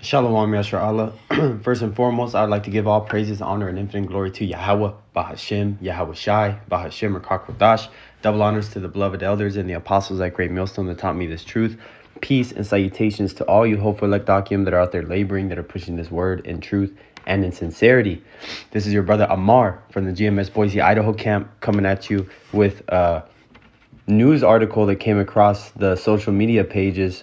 Shalom, Yashar Allah. First and foremost, I'd like to give all praises, honor, and infinite glory to Yahweh, Bahashem, Yahweh Shai, Bahashem, Rakakwadash. Double honors to the beloved elders and the apostles at Great Millstone that taught me this truth. Peace and salutations to all you hopeful Lekdakim that are out there laboring, that are pushing this word in truth and in sincerity. This is your brother Amar from the GMS Boise, Idaho camp, coming at you with a news article that came across the social media pages,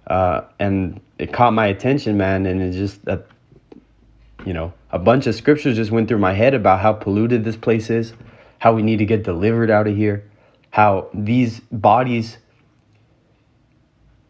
and it caught my attention, man. And it's just a bunch of scriptures just went through my head about how polluted this place is, how we need to get delivered out of here, how these bodies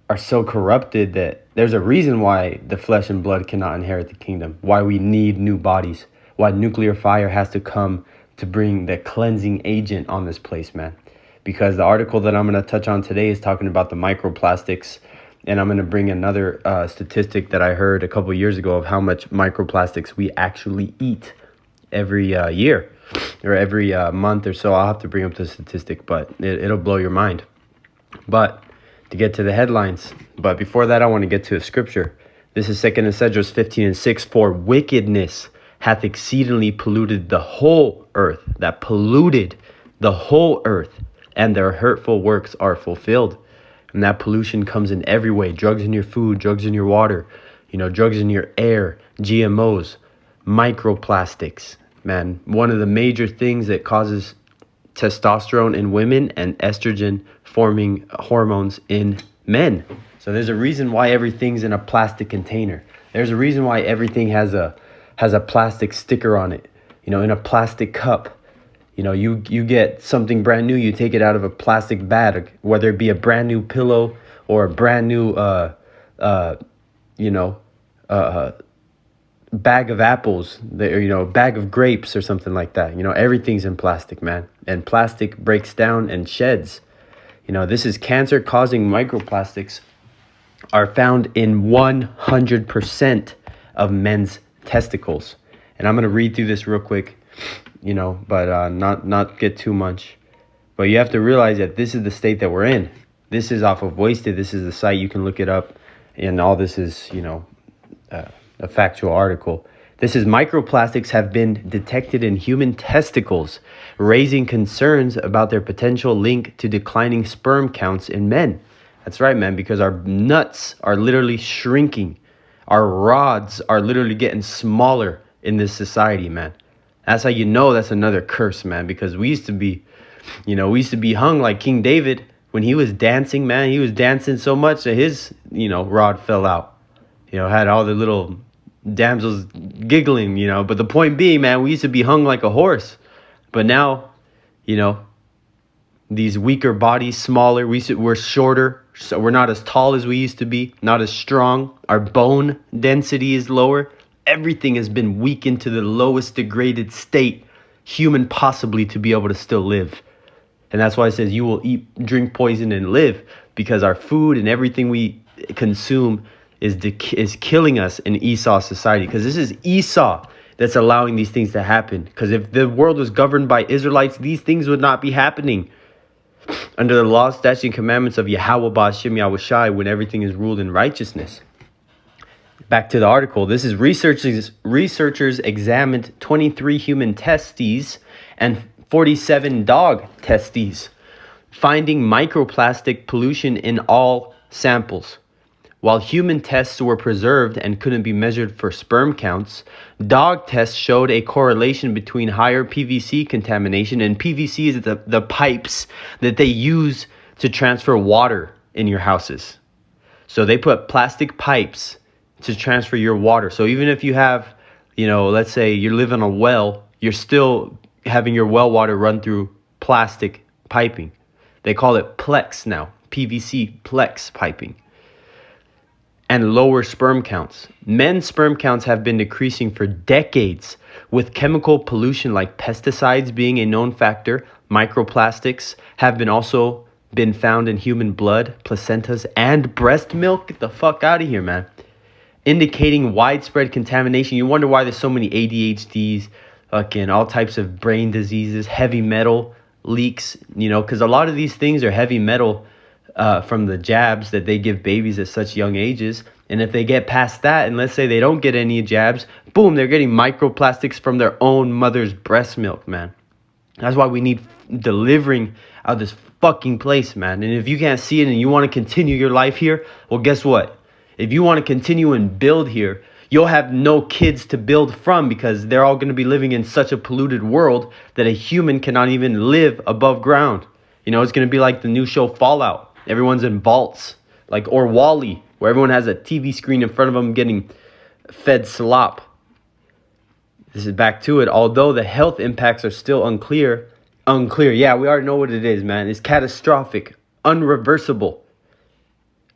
are so corrupted that there's a reason why the flesh and blood cannot inherit the kingdom, why we need new bodies, why nuclear fire has to come to bring the cleansing agent on this place, man. Because the article that I'm going to touch on today is talking about the microplastics. And I'm going to bring another statistic that I heard a couple years ago of how much microplastics we actually eat every year or every month or so. I'll have to bring up the statistic, but it'll blow your mind. But to get to the headlines, but before that, I want to get to a scripture. This is 2 Esdras 15:6. For wickedness hath exceedingly polluted the whole earth, that polluted the whole earth, and their hurtful works are fulfilled. And that pollution comes in every way. Drugs in your food, drugs in your water, drugs in your air, GMOs, microplastics. Man, one of the major things that causes testosterone in women and estrogen forming hormones in men. So there's a reason why everything's in a plastic container. There's a reason why everything has a plastic sticker on it, in a plastic cup. You get something brand new, you take it out of a plastic bag, whether it be a brand new pillow or a brand new, bag of apples, bag of grapes or something like that. Everything's in plastic, man. And plastic breaks down and sheds. This is cancer-causing microplastics are found in 100% of men's testicles. And I'm going to read through this real quick. But not get too much. But you have to realize that this is the state that we're in. This is off of Wasted. This is the site. You can look it up. And all this is, a factual article. This is microplastics have been detected in human testicles, raising concerns about their potential link to declining sperm counts in men. That's right, man, because our nuts are literally shrinking. Our rods are literally getting smaller in this society, man. That's how that's another curse, man, because we used to be hung like King David when he was dancing, man. He was dancing so much that his, rod fell out. Had all the little damsels giggling, But the point being, man, we used to be hung like a horse. But now, these weaker bodies, smaller, we're shorter, so we're not as tall as we used to be, not as strong. Our bone density is lower. Everything has been weakened to the lowest degraded state human possibly to be able to still live. And that's why it says you will eat, drink poison and live, because our food and everything we consume is killing us in Esau society. Because this is Esau that's allowing these things to happen. Because if the world was governed by Israelites, these things would not be happening. Under the law, statutes, and commandments of Yahweh, Ba'ashem, Yahweh Shai, when everything is ruled in righteousness. Back to the article. This is researchers examined 23 human testes and 47 dog testes, finding microplastic pollution in all samples. While human tests were preserved and couldn't be measured for sperm counts, dog tests showed a correlation between higher PVC contamination, and PVC is the pipes that they use to transfer water in your houses. So they put plastic pipes to transfer your water. So even if you have, let's say you live in a well, you're still having your well water run through plastic piping. They call it Plex now, PVC Plex piping. And lower sperm counts. Men's sperm counts have been decreasing for decades, with chemical pollution like pesticides being a known factor. Microplastics have also been found in human blood, placentas, and breast milk. Get the fuck out of here, man. Indicating widespread contamination. You wonder why there's so many ADHDs, all types of brain diseases, heavy metal leaks, because a lot of these things are heavy metal from the jabs that they give babies at such young ages. And if they get past that, and let's say they don't get any jabs, boom, they're getting microplastics from their own mother's breast milk, man. That's why we need delivering out of this fucking place, man. And if you can't see it and you want to continue your life here, well, guess what? If you want to continue and build here, you'll have no kids to build from, because they're all going to be living in such a polluted world that a human cannot even live above ground. You know, it's going to be like the new show Fallout. Everyone's in vaults, like, or Wall-E, where everyone has a TV screen in front of them getting fed slop. This is back to it. Although the health impacts are still unclear. Yeah, we already know what it is, man. It's catastrophic, unreversible.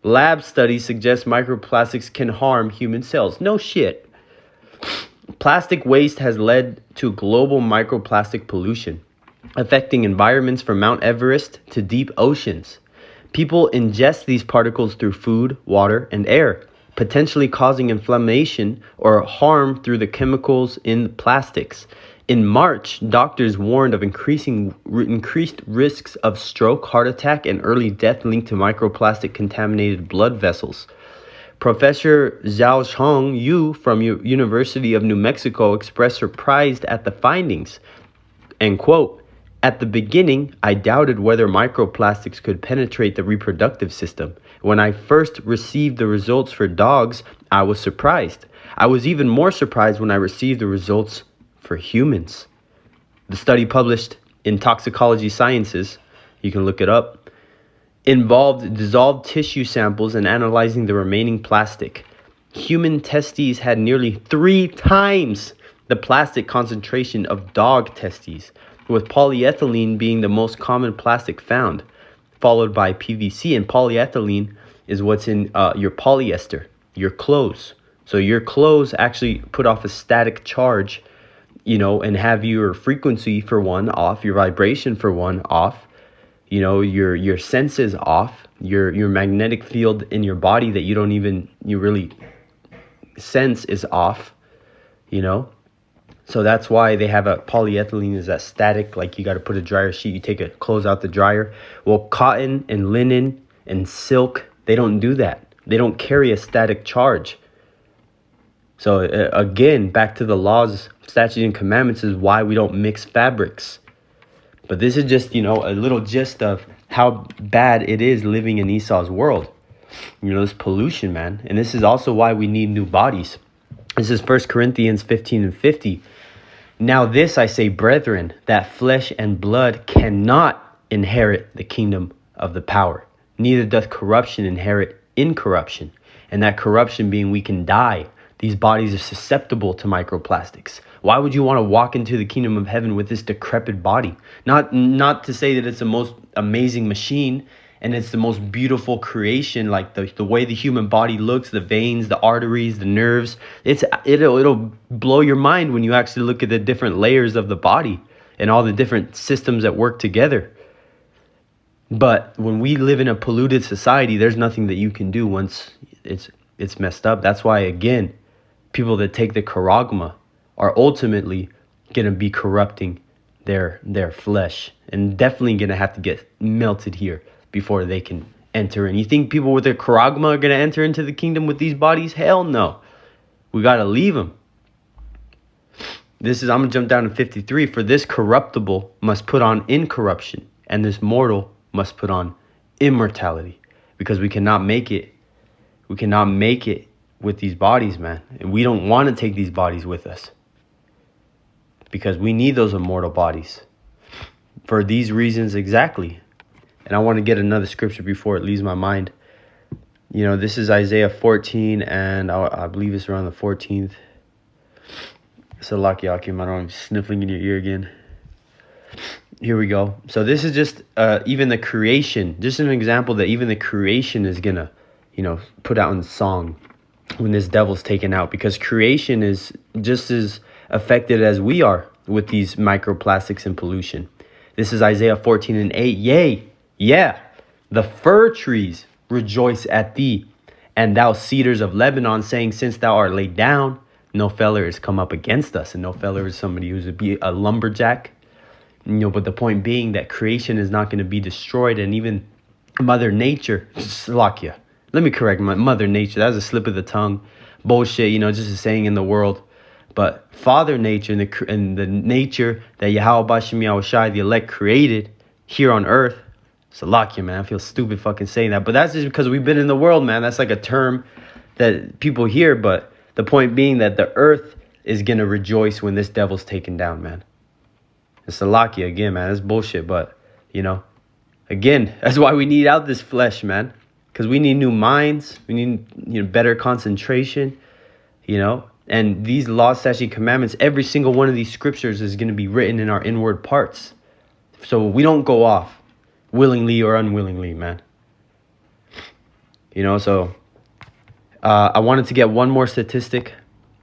Lab studies suggest microplastics can harm human cells. No shit. Plastic waste has led to global microplastic pollution, affecting environments from Mount Everest to deep oceans. People ingest these particles through food, water, and air, potentially causing inflammation or harm through the chemicals in the plastics. In March, doctors warned of increased risks of stroke, heart attack, and early death linked to microplastic contaminated blood vessels. Professor Xiaohong Yu from University of New Mexico expressed surprise at the findings, and quote, "At the beginning, I doubted whether microplastics could penetrate the reproductive system. When I first received the results for dogs, I was surprised. I was even more surprised when I received the results for humans." The study, published in Toxicology Sciences, you can look it up, involved dissolved tissue samples and analyzing the remaining plastic. Human testes had nearly 3 times the plastic concentration of dog testes, with polyethylene being the most common plastic found, followed by PVC. And polyethylene is what's in your polyester, your clothes. So your clothes actually put off a static charge, you know, and have your frequency for one off, your vibration for one off, you know, your senses off, your magnetic field in your body that you really sense is off, you know. So that's why they have a polyethylene is that static, like you got to put a dryer sheet, you take a clothes out the dryer. Well, cotton and linen and silk, they don't do that. They don't carry a static charge. So again, back to the laws, statutes, and commandments is why we don't mix fabrics. But this is just, you know, a little gist of how bad it is living in Esau's world. You know, this pollution, man. And this is also why we need new bodies. This is 1 Corinthians 15:50. "Now this I say, brethren, that flesh and blood cannot inherit the kingdom of the power, neither doth corruption inherit incorruption." And that corruption being we can die. These bodies are susceptible to microplastics. Why would you want to walk into the kingdom of heaven with this decrepit body? Not to say that it's the most amazing machine and it's the most beautiful creation, like the way the human body looks, the veins, the arteries, the nerves. It'll blow your mind when you actually look at the different layers of the body and all the different systems that work together. But when we live in a polluted society, there's nothing that you can do once it's messed up. That's why, again, people that take the charagma are ultimately going to be corrupting their flesh and definitely going to have to get melted here before they can enter in. You think people with their charagma are going to enter into the kingdom with these bodies? Hell no. We got to leave them. I'm going to jump down to 53. "For this corruptible must put on incorruption, and this mortal must put on immortality." Because we cannot make it. We cannot make it with these bodies, man. And we don't want to take these bodies with us, because we need those immortal bodies for these reasons exactly. And I want to get another scripture before it leaves my mind. You know, this is Isaiah 14, and I believe it's around the 14th. Salaki Akim, I don't know, I'm sniffling in your ear again. Here we go. So this is just even the creation, just an example that even the creation is going to, you know, put out in song when this devil's taken out, because creation is just as affected as we are with these microplastics and pollution. This is Isaiah 14:8. "Yea, yeah, the fir trees rejoice at thee, and thou cedars of Lebanon, saying, since thou art laid down, no feller has come up against us." And no feller is somebody who's a lumberjack. You know, but the point being that creation is not going to be destroyed. And even Mother Nature, Slakia. Let me correct my Mother Nature. That was a slip of the tongue. Bullshit, just a saying in the world. But Father Nature and the nature that Yahweh Bashem Yahushai, the elect, created here on earth. Salakia, man. I feel stupid fucking saying that. But that's just because we've been in the world, man. That's like a term that people hear. But the point being that the earth is going to rejoice when this devil's taken down, man. It's Salakia again, man. That's bullshit. But, again, that's why we need out this flesh, man. Because we need new minds. We need better concentration, And these laws, statutes, commandments, every single one of these scriptures is going to be written in our inward parts. So we don't go off willingly or unwillingly, man. So I wanted to get one more statistic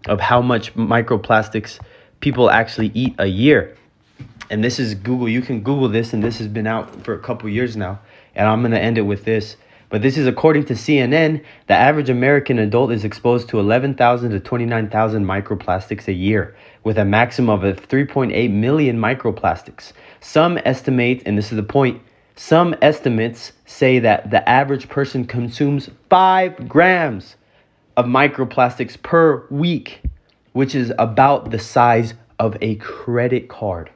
of how much microplastics people actually eat a year. And this is Google. You can Google this, and this has been out for a couple years now. And I'm going to end it with this. But this is according to CNN. The average American adult is exposed to 11,000 to 29,000 microplastics a year, with a maximum of 3.8 million microplastics. Some estimate, and this is the point, some estimates say that the average person consumes 5 grams of microplastics per week, which is about the size of a credit card.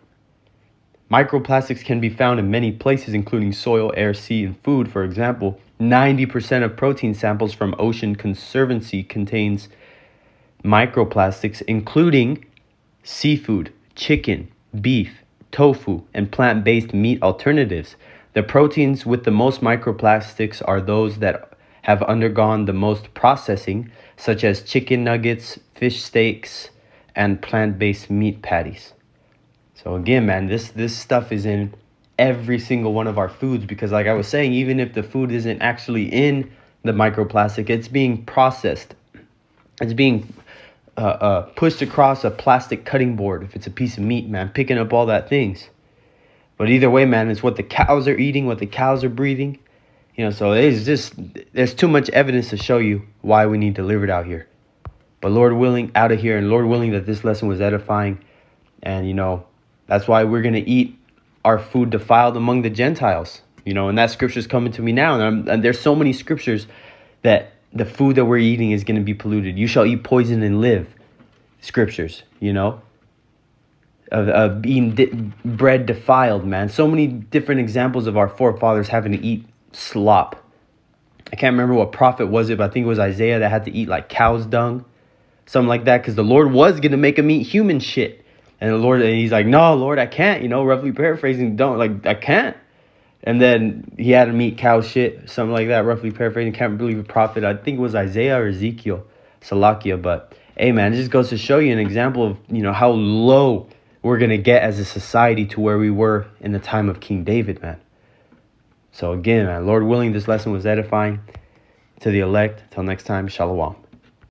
Microplastics can be found in many places, including soil, air, sea, and food. For example, 90% of protein samples from Ocean Conservancy contains microplastics, including seafood, chicken, beef, tofu, and plant-based meat alternatives. The proteins with the most microplastics are those that have undergone the most processing, such as chicken nuggets, fish steaks, and plant-based meat patties. So again, man, this stuff is in every single one of our foods, because like I was saying, even if the food isn't actually in the microplastic, it's being processed. It's being pushed across a plastic cutting board. If it's a piece of meat, man, picking up all that things. But either way, man, it's what the cows are eating, what the cows are breathing. So there's too much evidence to show you why we need delivered out here. But Lord willing, out of here, and Lord willing that this lesson was edifying. And, that's why we're going to eat our food defiled among the Gentiles. And that scripture's coming to me now. And there's so many scriptures that the food that we're eating is going to be polluted. You shall eat poison and live. Scriptures, of eating bread defiled, man. So many different examples of our forefathers having to eat slop. I can't remember what prophet was it, but I think it was Isaiah that had to eat like cow's dung. Something like that, because the Lord was going to make him eat human shit. And he's like, no, Lord, I can't, roughly paraphrasing, I can't. And then he had to eat cow shit, something like that, roughly paraphrasing. Can't believe a prophet. I think it was Isaiah or Ezekiel, Salakia. But hey, man, it just goes to show you an example of, how low we're going to get as a society to where we were in the time of King David, man. So again, man, Lord willing, this lesson was edifying to the elect. Till next time, shalom.